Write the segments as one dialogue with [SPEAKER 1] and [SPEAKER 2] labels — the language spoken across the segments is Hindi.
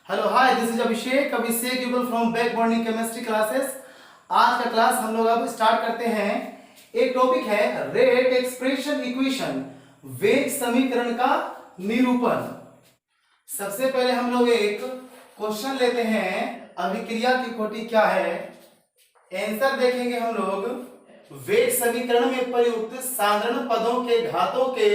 [SPEAKER 1] Hello hi, this is Abhishek यूबल from back morning chemistry classes. आज का क्लास हम लोग अब स्टार्ट करते हैं। एक टॉपिक है रेट एक्सप्रेशन इक्वेशन, वेग समीकरण का निरूपण। सबसे पहले हम लोग एक क्वेश्चन लेते हैं, अभिक्रिया की कोटि क्या है। आंसर देखेंगे हम लोग, वेग समीकरण में प्रयुक्त साधारण पदों के घातों के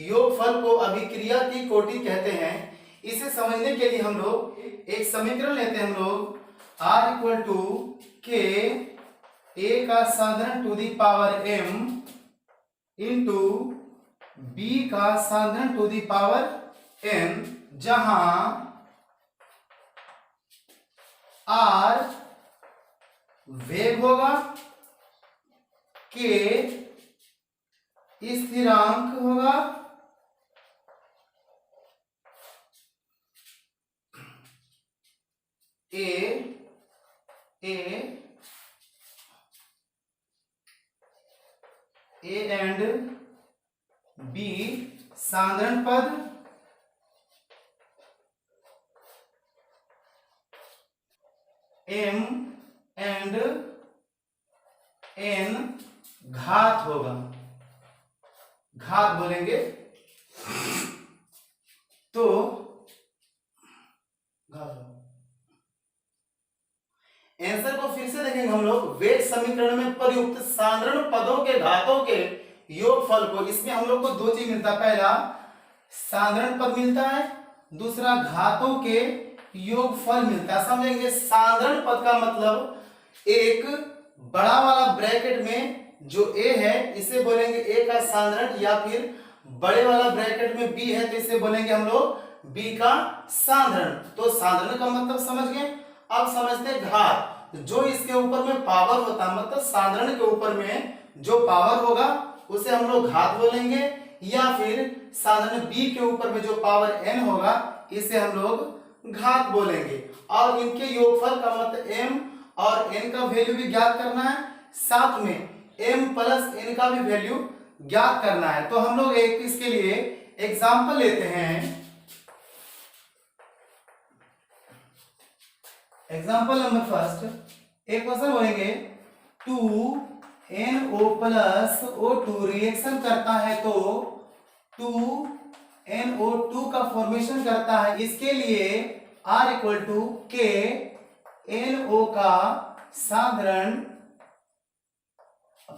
[SPEAKER 1] योगफल को अभिक्रिया की कोटि कहते हैं। इसे समझने के लिए हम लोग एक समीकरण लेते हैं। हम लोग r इक्वल टू के ए का साधारण to the power m into b का साधारण टू दी पावर n, जहां r वेग होगा, के स्थिरांक होगा, ए एंड बी साधारण पद, एम एंड एन घात होगा, घात बोलेंगे तो घात। आंसर को फिर से देखेंगे हम लोग, वेग समीकरण में प्रयुक्त साधारण पदों के घातों के योगफल को, इसमें हम लोग को दो चीज मिलता है। पहला साधारण पद मिलता है, दूसरा घातों के योगफल मिलता है। समझेंगे, साधारण पद का मतलब एक बड़ा वाला ब्रैकेट में जो a है इसे बोलेंगे a का साधारण, या फिर बड़े वाला ब्रैकेट में b है तो इसे बोलेंगे हम लोग b का साधारण। तो साधारण का मतलब समझ गए। अब समझते हैं घात, जो इसके ऊपर में पावर होता है, मतलब साधारण के ऊपर में जो पावर होगा उसे हम लोग घात बोलेंगे, या फिर साधारण b के ऊपर में जो पावर n होगा इसे हम लोग घात बोलेंगे। और इनके योगफल का मतलब m और n का वैल्यू भी ज्ञात करना है, साथ में m प्लस n का भी वैल्यू ज्ञात करना है। तो हम लोग एक इसके लिए एग्जांपल लेते हैं। एग्जांपल नंबर फर्स्ट, एक क्वेश्चन बोलेंगे 2NO प्लस O2 रिएक्शन करता है तो 2NO2 का फॉर्मेशन करता है। इसके लिए R इक्वल टू के NO का साधारण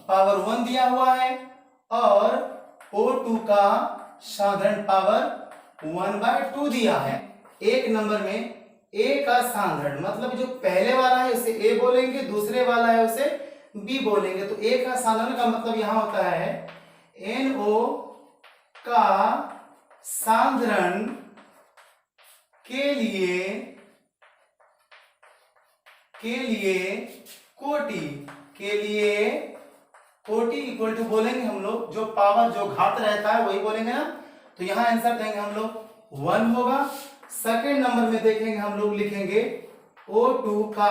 [SPEAKER 1] पावर 1 दिया हुआ है और O2 का साधारण पावर 1/2 दिया है। एक नंबर में A का साधारण मतलब जो पहले वाला है उसे A बोलेंगे, दूसरे वाला है उसे B बोलेंगे। तो A का साधारण का मतलब यहां होता है NO का साधारण के लिए कोटि इक्वल टू बोलेंगे हम लोग, जो पावर जो घात रहता है वही बोलेंगे ना। तो यहां आंसर देंगे हम लोग 1 होगा। सेकेंड नंबर में देखेंगे हम लोग लिखेंगे O2 का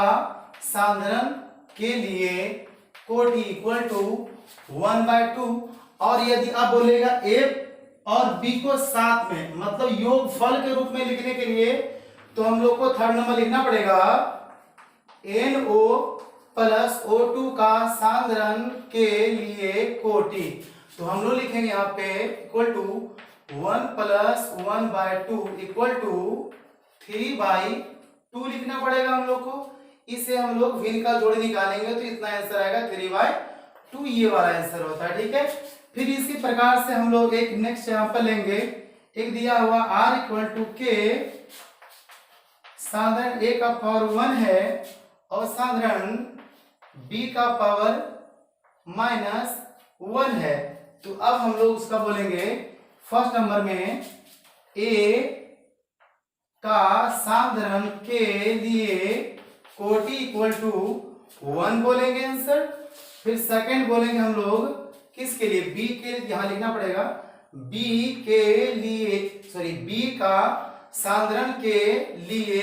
[SPEAKER 1] साधारण के लिए कोटि इक्वल टू 1/2। और यदि आप बोलेगा A और B को साथ में मतलब योगफल के रूप में लिखने के लिए, तो हम लोग को थर्ड नंबर लिखना पड़ेगा NO प्लस O2 का साधारण के लिए कोटि। तो हम लोग लिखेंगे यहाँ पे equal to 1 plus 1/2 equal to 3/2 लिखना पड़ेगा हम लोग को। इसे हम लोग विन का जोड़ निकालेंगे तो इतना आंसर आएगा 3/2, ये वाला आंसर होता है। ठीक है, फिर इसी प्रकार से हम लोग एक नेक्स्ट एग्जांपल लेंगे। एक दिया हुआ R इक्वल टू के साधारण A का पावर 1 है और साधारण B का पावर -1 है। तो अब हम लोग उसका बोलेंगे फर्स्ट नंबर में A का साधारण के लिए कोटि इक्वल टू 1 बोलेंगे आंसर। फिर सेकंड बोलेंगे हम लोग किसके लिए, B के लिए, यहां लिखना पड़ेगा B का साधारण के लिए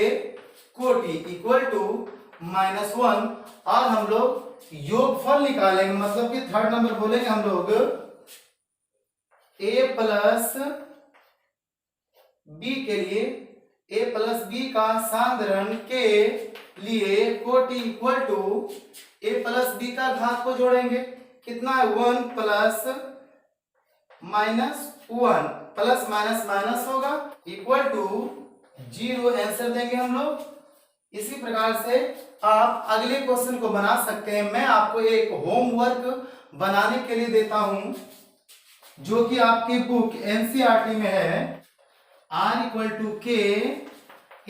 [SPEAKER 1] कोटि इक्वल टू -1। और हम लोग योगफल निकालेंगे, मतलब कि थर्ड नंबर बोलेंगे हम लोग A प्लस B के लिए a प्लस बी का साधारण के लिए कोटि equal to a plus b का घात को जोड़ेंगे, कितना है 1 plus minus 1, plus minus minus होगा इक्वल टू 0, आंसर देंगे हम लोग। इसी प्रकार से आप अगले क्वेश्चन को बना सकते हैं। मैं आपको एक होमवर्क बनाने के लिए देता हूं जो कि आपकी बुक एनसीईआरटी में है। r इक्वल टू के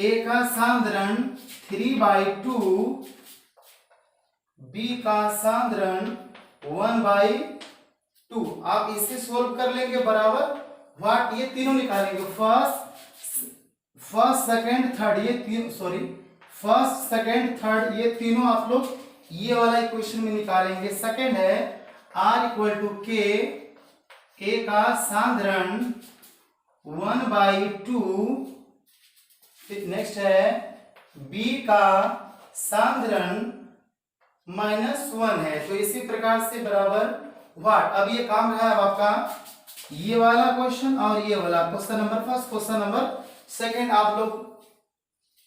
[SPEAKER 1] a का साधारण 3/2 b का साधारण 1/2। आप इसे सोल्व कर लेंगे बराबर व्हाट, ये तीनों निकालेंगे फर्स्ट सेकंड थर्ड, ये तीन सॉरी फर्स्ट सेकंड थर्ड, ये तीनों आप लोग ये वाला इक्वेशन में निकालेंगे। सेकंड है r इक्वल टू के a का साधारण 1/2, नेक्स्ट है b का साधारण -1 है। तो इसी प्रकार से बराबर व्हाट, अब ये काम रहा है आपका ये वाला क्वेश्चन और ये वाला question number first, question number second आप लोग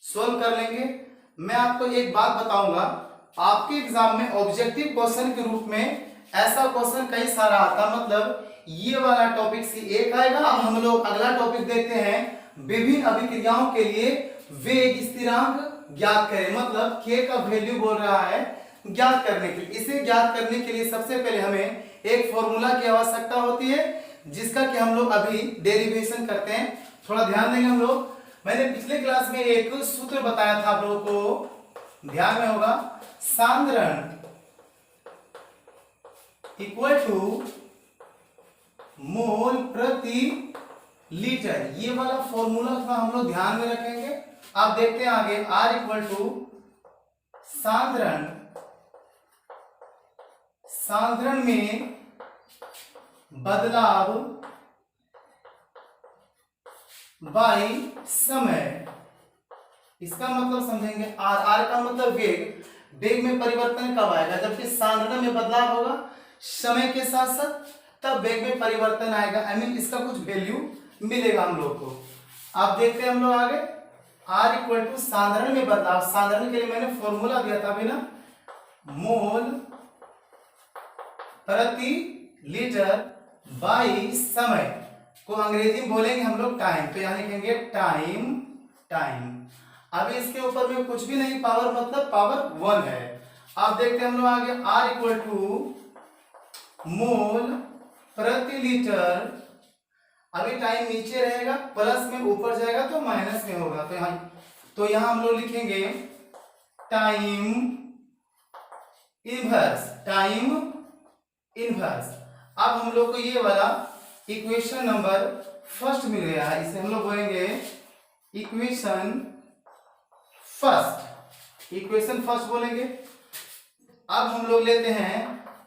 [SPEAKER 1] सोल्व कर लेंगे। मैं आपको एक बात बताऊंगा, आपके एग्जाम में ऑब्जेक्टिव क्वेश्चन के रूप में ऐसा क्वेश्चन कई सारा आता, मतलब ये वाला टॉपिक से एक आएगा। अब हम लोग अगला टॉपिक देखते हैं, विभिन्न अभिक्रियाओं के लिए वेग स्थिरांक ज्ञात करें, मतलब k का वैल्यू बोल रहा है ज्ञात करने के लिए। इसे ज्ञात करने के लिए सबसे पहले हमें एक फॉर्मूला की आवश्यकता होती है जिसका कि हम लोग अभी डेरिवेशन करते हैं। थोड़ा ध्यान देंगे हम लोग। मैंने पिछले क्लास में एक सूत्र बताया था आप लोगों को, ध्यान में होगा, साधारण इक्वल टू मोल प्रति लीटर, ये वाला फॉर्मूला हम लोग ध्यान में रखेंगे। आप देखते हैं आगे R इक्वल टू साधारण में बदलाव बाई समय, इसका मतलब समझेंगे। R का मतलब वेग, वेग में परिवर्तन कब आएगा, जबकि साधारण में बदलाव होगा समय के साथ साथ, तब वेग में परिवर्तन आएगा। आई मीन इसका कुछ वैल्यू मिलेगा हम लोग को। आप देखते हैं हम लोग आगे R इक्वल टू साधारण में बदलाव, साधारण के लिए मैंने फॉर्मूला दिया था बिना, मोल प्रति लीटर बाई समय को अंग्रेजी में बोलेंगे हम लोग टाइम, तो यहाँ लिखेंगे टाइम। अभी इसके ऊपर में कुछ भी नहीं, पावर मतलब पावर 1 है। आप देखते हैं हम लोग आगे R इक्वल टू मोल प्रति लीटर, अभी टाइम नीचे रहेगा, प्लस में ऊपर जाएगा तो माइनस में होगा, तो यहाँ हम लोग लिखेंगे टाइम इनवर्स। अब हम लोग को ये वाला इक्वेशन नंबर फर्स्ट मिल गया है, इसे हम लोग बोलेंगे इक्वेशन फर्स्ट बोलेंगे। अब हम लोग लेते हैं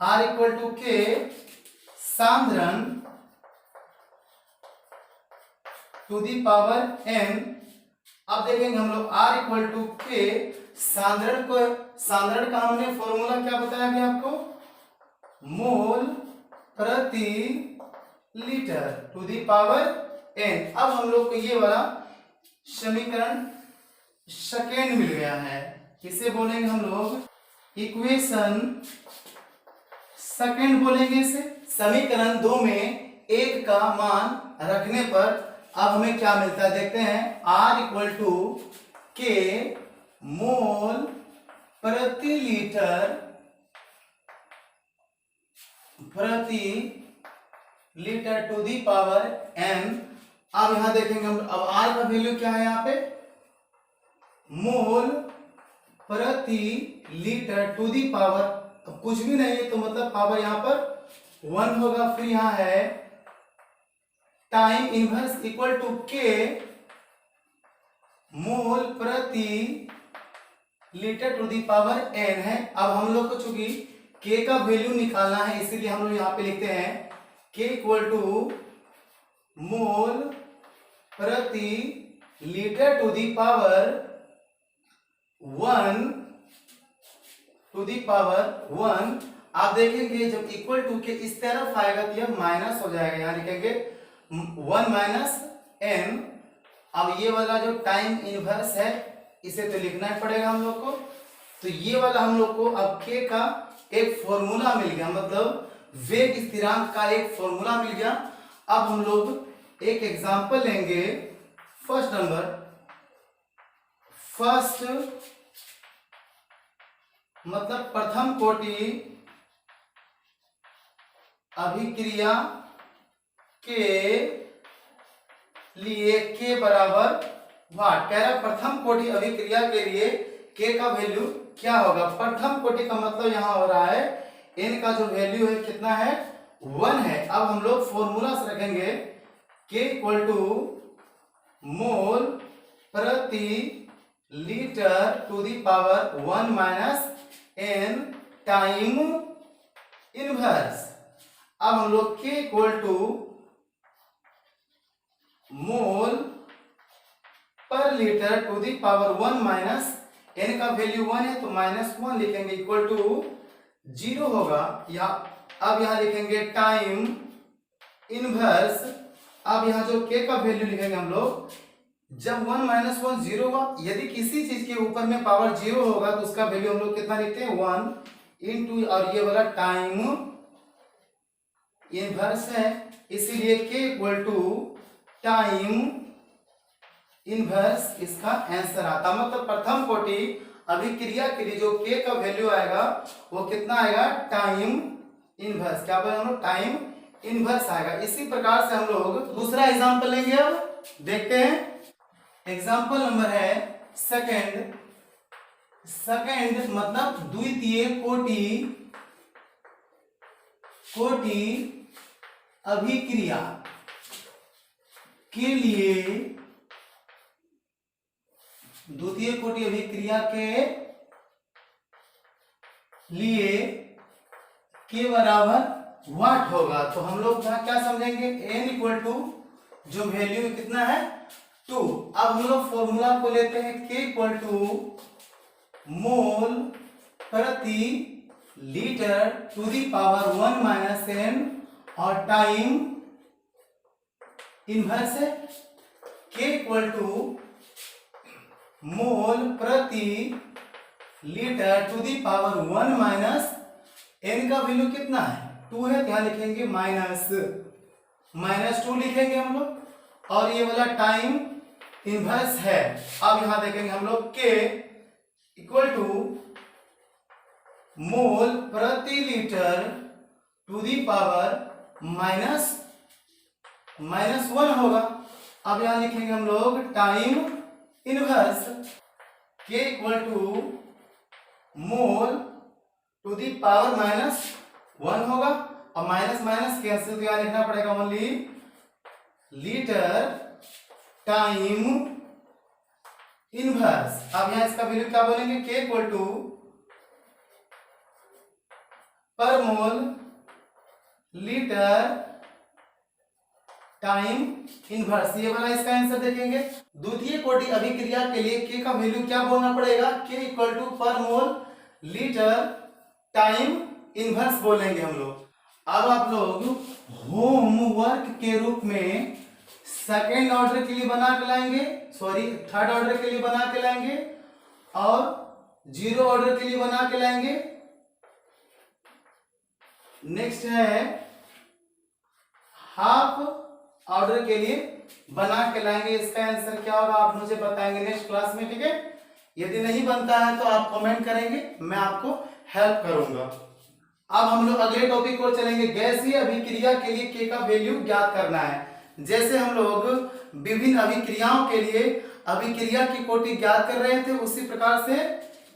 [SPEAKER 1] R इक्वल टू के साधारण टू दी पावर n। अब देखेंगे हम लोग R इक्वल टू के साधारण का हमने फॉर्मूला क्या बताया गया आपको, मोल प्रति litre to the power n। अब हम लोग को ये वाला समीकरण सेकेंड मिल गया है, इसे बोलेंगे हम लोग इक्वेशन सेकेंड बोलेंगे इसे। समीकरण 2 में 1 का मान रखने पर अब हमें क्या मिलता है देखते हैं, R इक्वल टू के मोल प्रति litre to the power n। अब यहां देखेंगे हम, अब R का वैल्यू क्या है यहाँ पे, मोल प्रति लीटर टू दी पावर, अब कुछ भी नहीं है तो मतलब पावर यहाँ पर 1 होगा। फिर यहाँ है टाइम इनवर्स इक्वल टू के मोल प्रति litre to the power n है। अब हम लोग को चूंकि k का वैल्यू निकालना है, इसीलिए हम लोग यहाँ पे लिखते हैं k इक्वल टू मोल प्रति लीटर टू दी पावर 1। आप देखेंगे जब इक्वल टू के इस तरफ आएगा तो यह माइनस हो जाएगा, यहाँ लिखेंगे 1 माइनस n। अब ये वाला जो टाइम इनवर्स है इसे तो लिखना ही पड़ेगा हम लोग को। तो ये वाला हम लोग को अब के का एक फॉर्मूला मिल गया, मतलब वेग स्थिरांक का एक फॉर्मूला मिल गया। अब हम लोग एक एग्जांपल लेंगे। फर्स्ट मतलब प्रथम कोटि अभिक्रिया के लिए के बराबर वाट। कह रहा है प्रथम कोटि अभिक्रिया के लिए के का वैल्यू क्या होगा। प्रथम कोटि का मतलब यहां हो रहा है n का जो वैल्यू है कितना है, 1 है। अब हम लोग फॉर्मूला से रखेंगे k इक्वल टू मोल प्रति litre to the power 1 minus n time inverse. अब हम लोग k equal to mole per litre to the power 1 minus n का वैल्यू 1 है तो -1 लिखेंगे इक्वल टू 0 होगा। या अब यहां लिखेंगे टाइम इनवर्स। अब यहां जो k का वैल्यू लिखेंगे हम लोग, जब 1 - 1 0 होगा, यदि किसी चीज के ऊपर में पावर 0 होगा तो उसका वैल्यू हम लोग कितना लिखते हैं 1 इंटू, और ये वाला टाइम इनवर्स है इसीलिए k equal to time inverse इसका आंसर आता। मतलब प्रथम कोटि अभिक्रिया के लिए जो k का वैल्यू आएगा वो कितना आएगा, टाइम इनवर्स। क्या बोले हम लोग, टाइम इनवर्स आएगा। इसी प्रकार से हम लोग दूसरा एग्जांपल लेंगे। अब देखते हैं एग्जांपल नंबर है सेकंड मतलब द्वितीय कोटि अभिक्रिया के लिए, द्वितीय कोटि अभिक्रिया के लिए के बराबर वाट होगा। तो हम लोग यहाँ क्या समझेंगे, n इक्वल टू जो वैल्यू कितना है 2। अब हम लोग फॉर्मूला को लेते हैं k इक्वल टू मोल प्रति litre to the power 1 minus n और टाइम इनवर्स है k इक्वल टू मोल प्रति litre to the power 1 minus n का वैल्यू कितना है 2 है, यहाँ लिखेंगे -2 लिखेंगे हम लोग। और ये वाला टाइम इनवर्स है। अब यहां देखेंगे हम लोग k इक्वल टू मोल प्रति लीटर टू दी पावर -1 होगा। अब यहां लिखेंगे हम लोग time inverse k equal to mole to the power -1 होगा। और माइनस कैंसिल तो यहां लिखना पड़ेगा ओनली लीटर टाइम इनवर्स। अब यहां इसका वैल्यू क्या बोलेंगे, k इक्वल टू पर मोल लीटर टाइम इनवर्स। ये वाला इसका आंसर देखेंगे। द्वितीय कोटि अभिक्रिया के लिए k का वैल्यू क्या बोलना पड़ेगा, k इक्वल टू पर मोल लीटर टाइम इनवर्स बोलेंगे हम लोग। अब आप लोग होमवर्क के रूप में सेकेंड ऑर्डर के लिए बना के लाएंगे, थर्ड ऑर्डर के लिए बना के लाएंगे और 0 ऑर्डर के लिए बना के लाएंगे। नेक्स्ट है हाफ ऑर्डर के लिए बना के लाएंगे। इसका आंसर क्या होगा आप मुझे बताएंगे नेक्स्ट क्लास में, ठीक है। यदि नहीं बनता है तो आप कमेंट करेंगे, मैं आपको हेल्प करूंगा। अब हम लोग अगले टॉपिक को चलेंगे, गैसीय अभिक्रिया के लिए k का वैल्यू ज्ञात करना है। जैसे हम लोग विभिन्न अभिक्रियाओं के लिए अभिक्रिया की कोटि ज्ञात कर रहे थे, उसी प्रकार से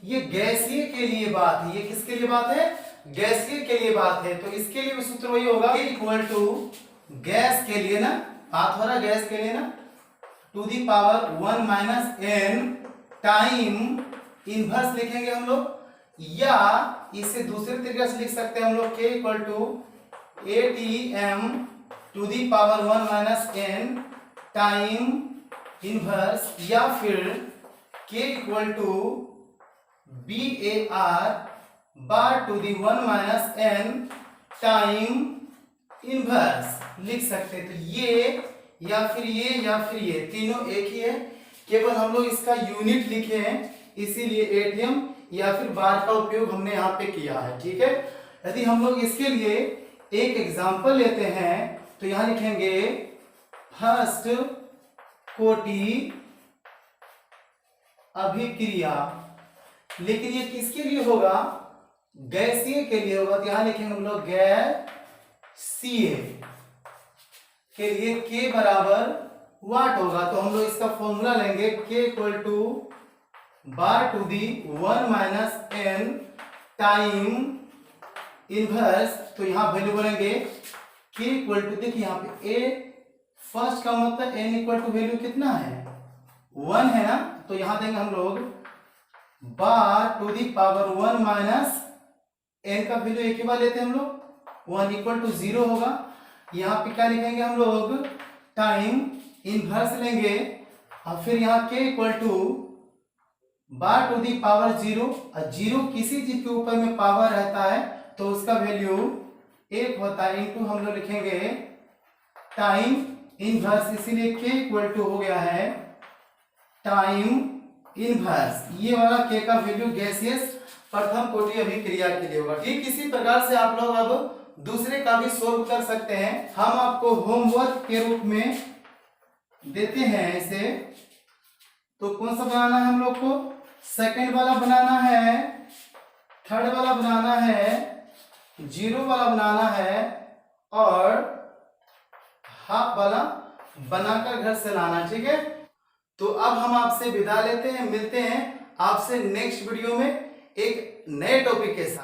[SPEAKER 1] ये गैसीय के लिए बात है। ये किसके लिए बात है, गैसीय के लिए बात है। तो इसके लिए भी सूत्र वही होगा, k इक्वल टू गैस के लिए ना, बात हो रहा गैस के लिए ना, to the power 1 minus n time inverse लिखेंगे हम लोग, या इसे दूसरे तरीके से लिख सकते हैं हम लोग k equal to atm to the power 1 minus n time inverse, या फिर k equal to bar bar to the 1 minus n time inverse लिख सकते हैं। तो या फिर ये तीनों एक ही है, केवल हम लोग इसका यूनिट लिखे हैं, इसीलिए एटीएम या फिर बार का उपयोग हमने यहाँ पे किया है। ठीक है, यदि हम लोग इसके लिए एक एग्जांपल लेते हैं तो यहाँ लिखेंगे फर्स्ट कोटि अभिक्रिया, लेकिन ये किसके लिए होगा, गैसीय के लिए होगा, तो यहाँ लिखेंगे हम लोग गैसीय के लिए K बराबर वाट होगा, तो हम लोग इसका फॉर्मूला लेंगे K equal to bar to the 1 minus n time inverse, तो यहाँ वैल्यू बोलेंगे K इक्वल टू, देखिए यहाँ पे A फर्स्ट का मतलब n इक्वल टू वैल्यू कितना है 1 है ना, तो यहाँ देंगे हम लोग बार to the power 1 minus n का वैल्यू एक ही बार लेते हैं हम लोग, 1 इक्वल टू 0 होगा। यहाँ पे क्या लिखेंगे हम लोग टाइम इनवर्स लेंगे और फिर यहाँ K equal to bar to the power 0, और 0 किसी चीज के ऊपर में पावर रहता है तो उसका वैल्यू 1 होता है, इनटू हम लोग लिखेंगे टाइम इनवर्स, इसीलिए K इक्वल टू हो गया है टाइम इनवर्स। ये वाला K का वैल्यू गैसियस प्रथम कोटि अभिक्रिया के लिए होगा। ठीक इसी प्रकार से आप लोग अब दूसरे का भी सोल्व कर सकते हैं। हम आपको होमवर्क के रूप में देते हैं ऐसे, तो कौन सा बनाना है हम लोग को, सेकंड वाला बनाना है, थर्ड वाला बनाना है, 0 वाला बनाना है और हाफ वाला बनाकर घर से लाना। ठीक है, तो अब हम आपसे विदा लेते हैं, मिलते हैं आपसे नेक्स्ट वीडियो में एक नए टॉपिक के साथ।